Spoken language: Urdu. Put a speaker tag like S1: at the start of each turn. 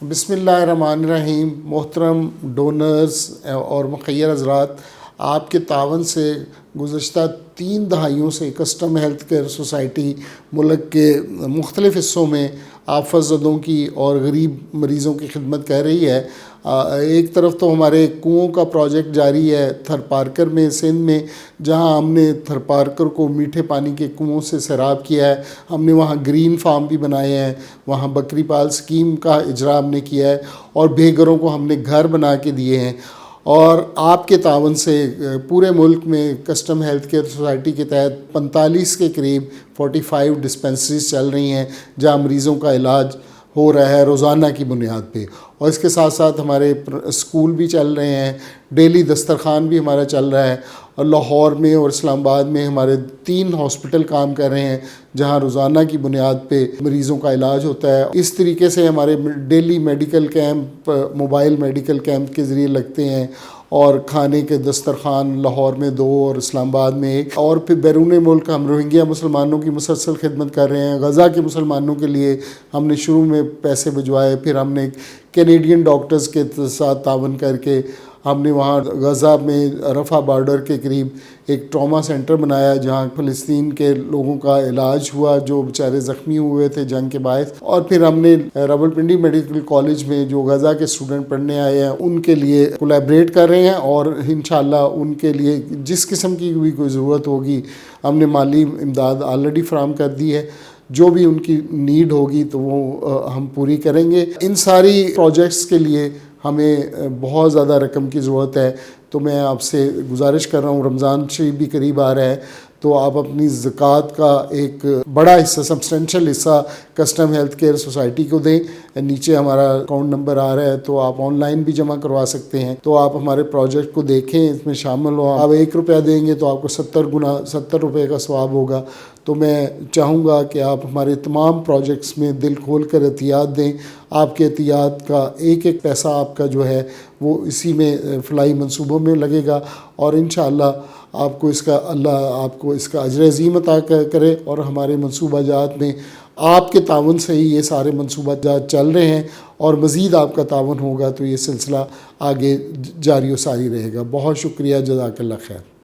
S1: بسم اللہ الرحمن الرحیم۔ محترم ڈونرز اور مخیر حضرات، آپ کے تعاون سے گزشتہ 3 دہائیوں سے کسٹم ہیلتھ کیئر سوسائٹی ملک کے مختلف حصوں میں آفت زدوں کی اور غریب مریضوں کی خدمت کر رہی ہے۔ ایک طرف تو ہمارے کنوؤں کا پروجیکٹ جاری ہے تھر پارکر میں، سندھ میں، جہاں ہم نے تھر پارکر کو میٹھے پانی کے کنوؤں سے سیراب کیا ہے۔ ہم نے وہاں گرین فارم بھی بنائے ہیں، وہاں بکری پال سکیم کا اجرا ہم نے کیا ہے، اور بے گھروں کو ہم نے گھر بنا کے دیے ہیں۔ اور آپ کے تعاون سے پورے ملک میں کسٹم ہیلتھ کیئر سوسائٹی کے تحت 45 کے قریب 45 ڈسپنسریز چل رہی ہیں، جہاں مریضوں کا علاج ہو رہا ہے روزانہ کی بنیاد پہ۔ اور اس کے ساتھ ساتھ ہمارے اسکول بھی چل رہے ہیں، ڈیلی دسترخوان بھی ہمارا چل رہا ہے، اور لاہور میں اور اسلام آباد میں ہمارے 3 ہاسپٹل کام کر رہے ہیں، جہاں روزانہ کی بنیاد پہ مریضوں کا علاج ہوتا ہے۔ اس طریقے سے ہمارے daily medical camp, mobile medical camp کے ذریعے لگتے ہیں، اور کھانے کے دسترخوان لاہور میں 2 اور اسلام آباد میں 1۔ اور پھر بیرون ملک ہم روہنگیا مسلمانوں کی مسلسل خدمت کر رہے ہیں۔ غزہ کے مسلمانوں کے لیے ہم نے شروع میں پیسے بھجوائے، پھر ہم نے کینیڈین ڈاکٹرز کے ساتھ تعاون کر کے ہم نے وہاں غزہ میں رفح بارڈر کے قریب ایک ٹراما سینٹر بنایا، جہاں فلسطین کے لوگوں کا علاج ہوا جو بیچارے زخمی ہوئے تھے جنگ کے باعث۔ اور پھر ہم نے راولپنڈی میڈیکل کالج میں جو غزہ کے اسٹوڈنٹ پڑھنے آئے ہیں ان کے لیے کولیبریٹ کر رہے ہیں، اور انشاءاللہ ان کے لیے جس قسم کی بھی کوئی ضرورت ہوگی ہم نے مالی امداد آلریڈی فراہم کر دی ہے۔ جو بھی ان کی نیڈ ہوگی تو وہ ہم پوری کریں گے۔ ان ساری پروجیکٹس کے لیے ہمیں بہت زیادہ رقم کی ضرورت ہے، تو میں آپ سے گزارش کر رہا ہوں، رمضان شریف بھی قریب آ رہا ہے، تو آپ اپنی زکوٰۃ کا ایک بڑا حصہ، سبسٹینشل حصہ کسٹم ہیلتھ کیئر سوسائٹی کو دیں۔ نیچے ہمارا اکاؤنٹ نمبر آ رہا ہے، تو آپ آن لائن بھی جمع کروا سکتے ہیں۔ تو آپ ہمارے پروجیکٹ کو دیکھیں، اس میں شامل ہوں۔ آپ 1 روپیہ دیں گے تو آپ کو 70 گنا 70 روپے کا ثواب ہوگا۔ تو میں چاہوں گا کہ آپ ہمارے تمام پروجیکٹس میں دل کھول کر عطیات دیں۔ آپ کے عطیات کا ایک ایک پیسہ آپ کا جو ہے وہ اسی میں فلاحی منصوبوں میں لگے گا، اور انشاءاللہ آپ کو اللہ آپ کو اس کا اجر عظیم عطا کرے۔ اور ہمارے منصوبہ جات میں آپ کے تعاون سے ہی یہ سارے منصوبہ جات چل رہے ہیں، اور مزید آپ کا تعاون ہوگا تو یہ سلسلہ آگے جاری و ساری رہے گا۔ بہت شکریہ، جزاک اللہ خیر۔